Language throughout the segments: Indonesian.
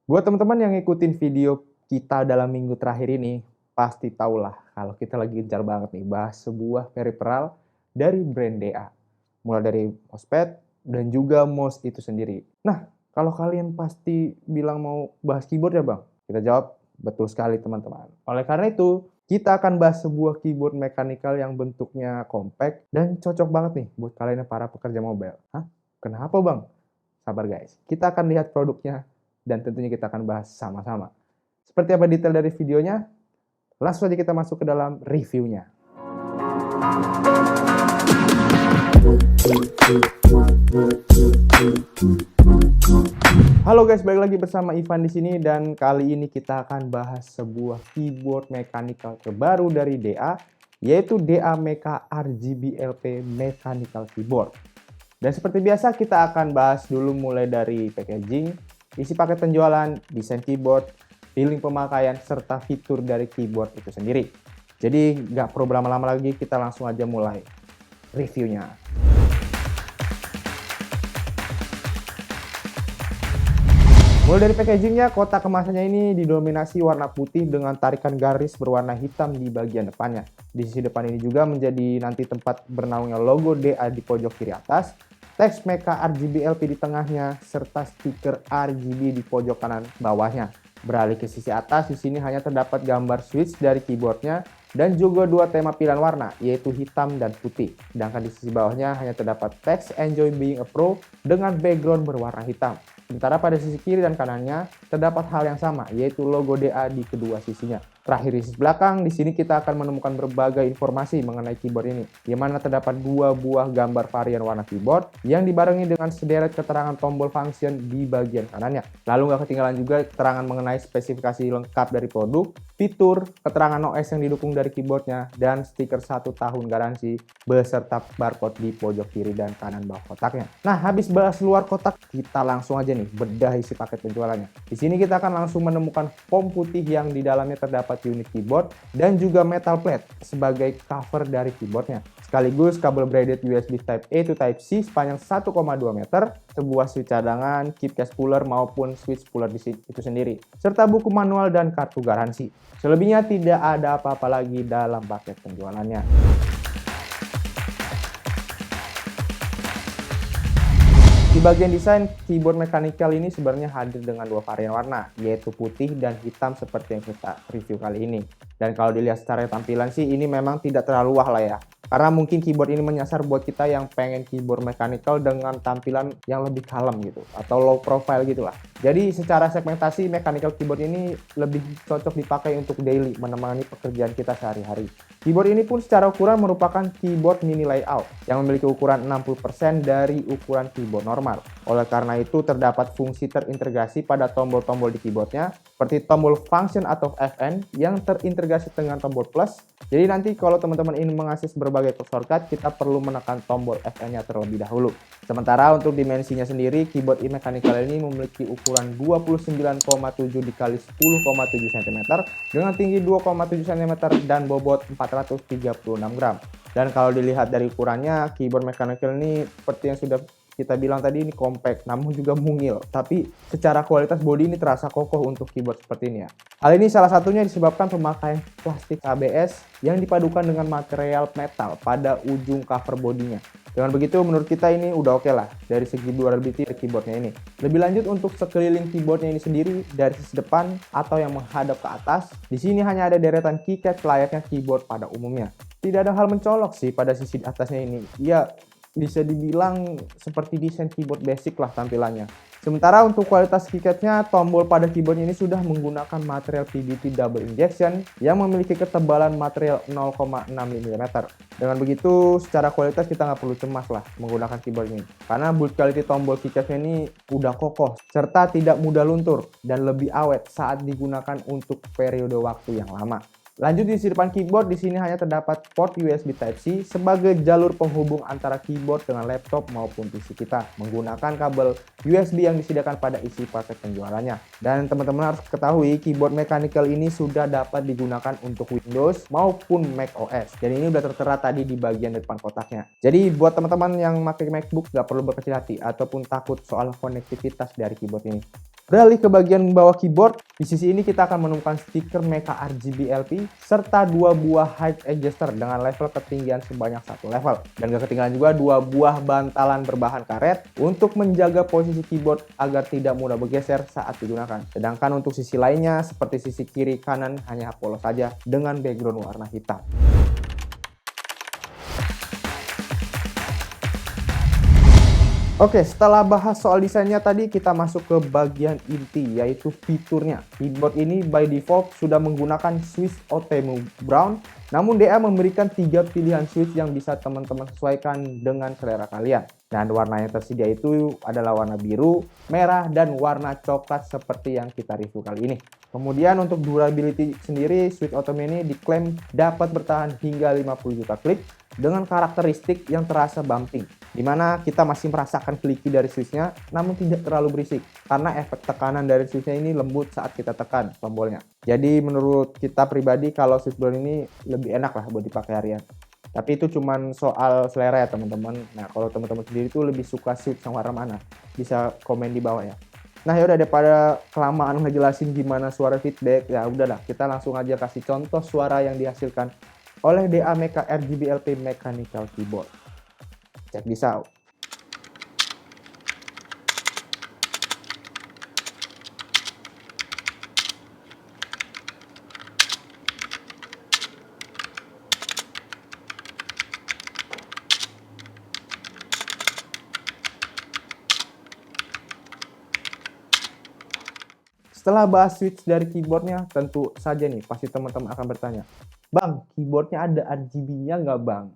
Buat teman-teman yang ngikutin video kita dalam minggu terakhir ini, pasti tahulah kalau kita lagi gencar banget nih bahas sebuah peripheral dari brand DA. Mulai dari mousepad dan juga mouse itu sendiri. Nah, kalau kalian pasti bilang mau bahas keyboard ya bang? Kita jawab, betul sekali teman-teman. Oleh karena itu, kita akan bahas sebuah keyboard mechanical yang bentuknya compact dan cocok banget nih buat kalian yang para pekerja mobile. Hah? Kenapa bang? Sabar guys, kita akan lihat produknya dan tentunya kita akan bahas sama-sama. Seperti apa detail dari videonya? Langsung aja kita masuk ke dalam reviewnya. Halo guys, balik lagi bersama Ivan di sini dan kali ini kita akan bahas sebuah keyboard mechanical terbaru dari DA, yaitu DA Mecha RGB LP Mechanical Keyboard. Dan seperti biasa kita akan bahas dulu mulai dari packaging, isi paket penjualan, desain keyboard, feeling pemakaian, serta fitur dari keyboard itu sendiri. Jadi nggak perlu berlama-lama lagi, kita langsung aja mulai reviewnya. Mulai dari packagingnya, kotak kemasannya ini didominasi warna putih dengan tarikan garis berwarna hitam di bagian depannya. Di sisi depan ini juga menjadi nanti tempat bernaungnya logo DA di pojok kiri atas, teks Mecha RGB LP di tengahnya, serta stiker RGB di pojok kanan bawahnya. Beralih ke sisi atas, di sini hanya terdapat gambar switch dari keyboardnya dan juga dua tema pilihan warna, yaitu hitam dan putih. Sedangkan di sisi bawahnya hanya terdapat teks Enjoy Being a Pro dengan background berwarna hitam. Sementara pada sisi kiri dan kanannya terdapat hal yang sama, yaitu logo DA di kedua sisinya. Terakhir di sisi belakang, di sini kita akan menemukan berbagai informasi mengenai keyboard ini, di mana terdapat dua buah gambar varian warna keyboard yang dibarengi dengan sederet keterangan tombol function di bagian kanannya. Lalu nggak ketinggalan juga keterangan mengenai spesifikasi lengkap dari produk, fitur, keterangan OS yang didukung dari keyboardnya, dan stiker 1 tahun garansi beserta barcode di pojok kiri dan kanan bawah kotaknya. Nah, habis bahas luar kotak, kita langsung aja nih bedah isi paket penjualannya. Di sini kita akan langsung menemukan foam putih yang di dalamnya terdapat unit keyboard dan juga metal plate sebagai cover dari keyboardnya. Sekaligus kabel braided USB Type A to Type C sepanjang 1,2 meter, sebuah switch cadangan, keep case puller maupun switch puller di sini itu sendiri, serta buku manual dan kartu garansi. Selebihnya tidak ada apa-apa lagi dalam paket penjualannya. Di bagian desain, keyboard mechanical ini sebenarnya hadir dengan dua varian warna, yaitu putih dan hitam seperti yang kita review kali ini. Dan kalau dilihat secara tampilan sih, ini memang tidak terlalu wah lah ya. Karena mungkin keyboard ini menyasar buat kita yang pengen keyboard mechanical dengan tampilan yang lebih kalem gitu, atau low profile gitu lah. Jadi secara segmentasi, mechanical keyboard ini lebih cocok dipakai untuk daily, menemani pekerjaan kita sehari-hari. Keyboard ini pun secara ukuran merupakan keyboard mini layout yang memiliki ukuran 60% dari ukuran keyboard normal. Oleh karena itu terdapat fungsi terintegrasi pada tombol-tombol di keyboardnya seperti tombol function atau FN yang terintegrasi dengan tombol plus. Jadi nanti kalau teman-teman ingin mengakses berbagai shortcut, kita perlu menekan tombol FN-nya terlebih dahulu. Sementara untuk dimensinya sendiri, keyboard e-mechanical ini memiliki ukuran 29,7 x 10,7 cm dengan tinggi 2,7 cm dan bobot 436 gram. Dan kalau dilihat dari ukurannya, keyboard mechanical ini seperti yang sudah kita bilang tadi, ini compact namun juga mungil, tapi secara kualitas bodi ini terasa kokoh untuk keyboard seperti ini ya. Hal ini salah satunya disebabkan pemakaian plastik ABS yang dipadukan dengan material metal pada ujung cover bodinya. Dengan begitu menurut kita ini udah oke lah dari segi durability keyboardnya ini. Lebih lanjut untuk sekeliling keyboardnya ini sendiri, dari sisi depan atau yang menghadap ke atas, di sini hanya ada deretan keycap layaknya keyboard pada umumnya. Tidak ada hal mencolok sih pada sisi atasnya ini. Ya, bisa dibilang seperti desain keyboard basic lah tampilannya. Sementara untuk kualitas keycapnya, tombol pada keyboardnya ini sudah menggunakan material PBT double injection yang memiliki ketebalan material 0,6 mm. Dengan begitu, secara kualitas kita nggak perlu cemas lah menggunakan keyboard ini. Karena build quality tombol keycapnya ini udah kokoh, serta tidak mudah luntur dan lebih awet saat digunakan untuk periode waktu yang lama. Lanjut di sisi depan keyboard, di sini hanya terdapat port USB Type-C sebagai jalur penghubung antara keyboard dengan laptop maupun PC kita menggunakan kabel USB yang disediakan pada isi paket penjualannya. Dan teman-teman harus ketahui, keyboard mechanical ini sudah dapat digunakan untuk Windows maupun Mac OS. Dan ini udah tertera tadi di bagian depan kotaknya. Jadi buat teman-teman yang pakai MacBook nggak perlu berkecil hati ataupun takut soal konektivitas dari keyboard ini. Beralih ke bagian bawah keyboard, di sisi ini kita akan menemukan stiker Mecha RGB LP serta 2 buah height adjuster dengan level ketinggian sebanyak 1 level. Dan gak ketinggalan juga 2 buah bantalan berbahan karet untuk menjaga posisi keyboard agar tidak mudah bergeser saat digunakan. Sedangkan untuk sisi lainnya seperti sisi kiri kanan hanya polos saja dengan background warna hitam. Oke, setelah bahas soal desainnya tadi, kita masuk ke bagian inti, yaitu fiturnya. Keyboard ini by default sudah menggunakan switch OTEMU Brown, namun DA memberikan 3 pilihan switch yang bisa teman-teman sesuaikan dengan selera kalian. Dan warna yang tersedia itu adalah warna biru, merah, dan warna coklat seperti yang kita review kali ini. Kemudian untuk durability sendiri, switch OTEMU ini diklaim dapat bertahan hingga 50 juta klik dengan karakteristik yang terasa bumping, dimana kita masih merasakan kliki dari switchnya namun tidak terlalu berisik karena efek tekanan dari switchnya ini lembut saat kita tekan tombolnya. Jadi menurut kita pribadi kalau switch Brown ini lebih enak lah buat dipakai harian. Tapi itu cuman soal selera ya teman-teman. Nah kalau teman-teman sendiri tuh lebih suka switch yang warna mana, bisa komen di bawah ya. Nah yaudah, daripada kelamaan ngejelasin gimana suara feedback, ya udahlah kita langsung aja kasih contoh suara yang dihasilkan oleh DA Mecha RGB LP Mechanical Keyboard. Check this out. Setelah bahas switch dari keyboardnya, tentu saja nih pasti teman-teman akan bertanya, Bang, keyboardnya ada RGB-nya nggak Bang?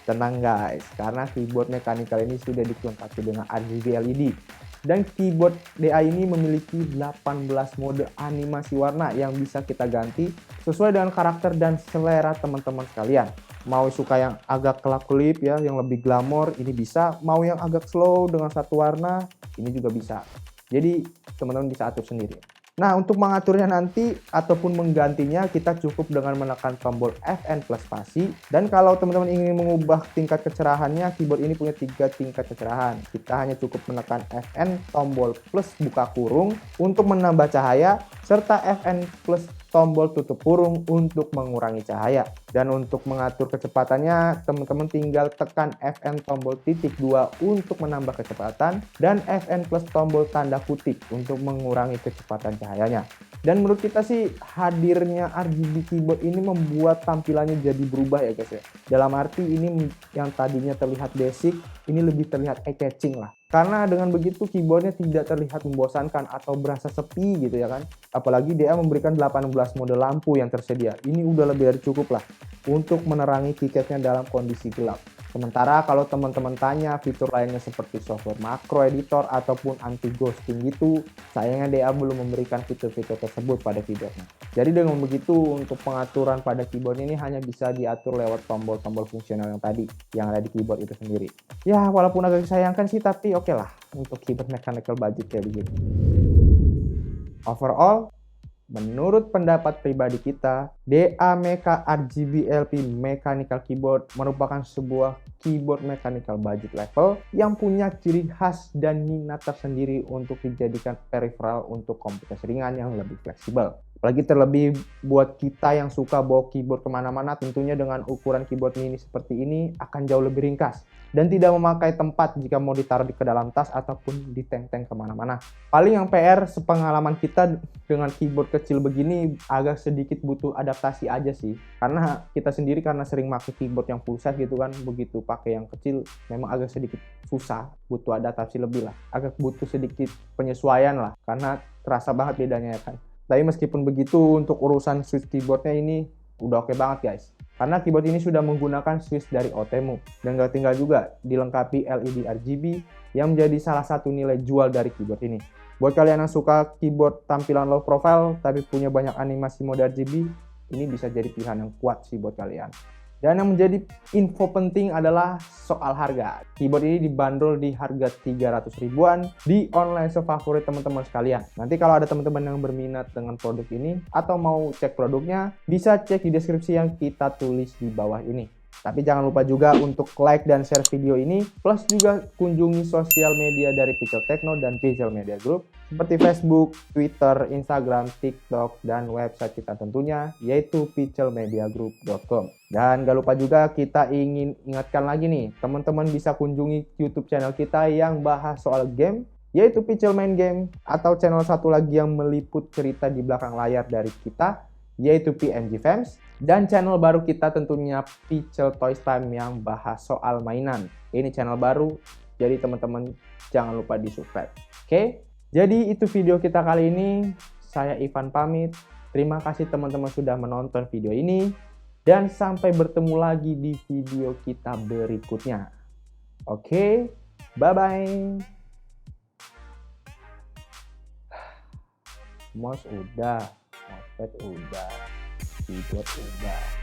Tenang guys, karena keyboard mechanical ini sudah dilengkapi dengan RGB LED. Dan keyboard DA ini memiliki 18 mode animasi warna yang bisa kita ganti sesuai dengan karakter dan selera teman-teman sekalian. Mau suka yang agak kelap-kelip ya, yang lebih glamor, ini bisa. Mau yang agak slow dengan satu warna, ini juga bisa. Jadi teman-teman bisa atur sendiri. Nah untuk mengaturnya nanti ataupun menggantinya kita cukup dengan menekan tombol Fn plus spasi. Dan kalau teman-teman ingin mengubah tingkat kecerahannya, keyboard ini punya 3 tingkat kecerahan. Kita hanya cukup menekan Fn tombol plus buka kurung untuk menambah cahaya, serta Fn plus tombol tutup kurung untuk mengurangi cahaya. Dan untuk mengatur kecepatannya, teman-teman tinggal tekan Fn tombol titik 2 untuk menambah kecepatan dan Fn plus tombol tanda kutip untuk mengurangi kecepatan cahayanya. Dan menurut kita sih hadirnya RGB keyboard ini membuat tampilannya jadi berubah ya guys ya. Dalam arti ini yang tadinya terlihat basic, ini lebih terlihat eye-catching lah. Karena dengan begitu keyboardnya tidak terlihat membosankan atau berasa sepi gitu ya kan. Apalagi DA memberikan 18 mode lampu yang tersedia. Ini udah lebih dari cukup lah untuk menerangi keycapnya dalam kondisi gelap. Sementara kalau teman-teman tanya fitur lainnya seperti software macro editor ataupun anti ghosting gitu, sayangnya DA belum memberikan fitur-fitur tersebut pada keyboardnya. Jadi dengan begitu untuk pengaturan pada keyboard ini hanya bisa diatur lewat tombol-tombol fungsional yang tadi yang ada di keyboard itu sendiri. Ya walaupun agak disayangkan sih, tapi oke lah untuk keyboard mechanical budget kayak begini. Overall, menurut pendapat pribadi kita, DA Mecha RGB LP Mechanical Keyboard merupakan sebuah keyboard mechanical budget level yang punya ciri khas dan minat tersendiri untuk dijadikan peripheral untuk komputer ringan yang lebih fleksibel. Apalagi terlebih buat kita yang suka bawa keyboard kemana-mana, tentunya dengan ukuran keyboard mini seperti ini akan jauh lebih ringkas dan tidak memakai tempat jika mau ditaruh ke dalam tas ataupun diteng-teng kemana-mana. Paling yang PR sepengalaman kita dengan keyboard kecil begini agak sedikit butuh adaptasi aja sih, karena kita sendiri karena sering pakai keyboard yang full size gitu kan, begitu pakai yang kecil memang agak sedikit susah, butuh adaptasi lebih lah, agak butuh sedikit penyesuaian lah karena terasa banget bedanya ya kan. Tapi meskipun begitu untuk urusan switch keyboardnya ini udah oke banget guys, karena keyboard ini sudah menggunakan switch dari OTEMU dan gak tinggal juga dilengkapi LED RGB yang menjadi salah satu nilai jual dari keyboard ini. Buat kalian yang suka keyboard tampilan low profile tapi punya banyak animasi mode RGB, ini bisa jadi pilihan yang kuat sih buat kalian. Dan yang menjadi info penting adalah soal harga. Keyboard ini dibanderol di harga 300 ribuan di online shop favorit teman-teman sekalian. Nanti kalau ada teman-teman yang berminat dengan produk ini atau mau cek produknya, bisa cek di deskripsi yang kita tulis di bawah ini. Tapi jangan lupa juga untuk like dan share video ini, plus juga kunjungi sosial media dari Pixel Techno dan Pixel Media Group seperti Facebook, Twitter, Instagram, TikTok, dan website kita tentunya yaitu pixelmediagroup.com. Dan gak lupa juga kita ingin ingatkan lagi nih, teman-teman bisa kunjungi YouTube channel kita yang bahas soal game yaitu Pixel Main Game, atau channel satu lagi yang meliput cerita di belakang layar dari kita yaitu PMG Fans, dan channel baru kita tentunya Pixel Toys Time yang bahas soal mainan. Ini channel baru, jadi teman-teman jangan lupa di subscribe. Oke, jadi itu video kita kali ini. Saya Ivan pamit. Terima kasih teman-teman sudah menonton video ini, dan sampai bertemu lagi di video kita berikutnya. Oke, bye-bye. Mouse udah, mousepad udah, keyboard udah.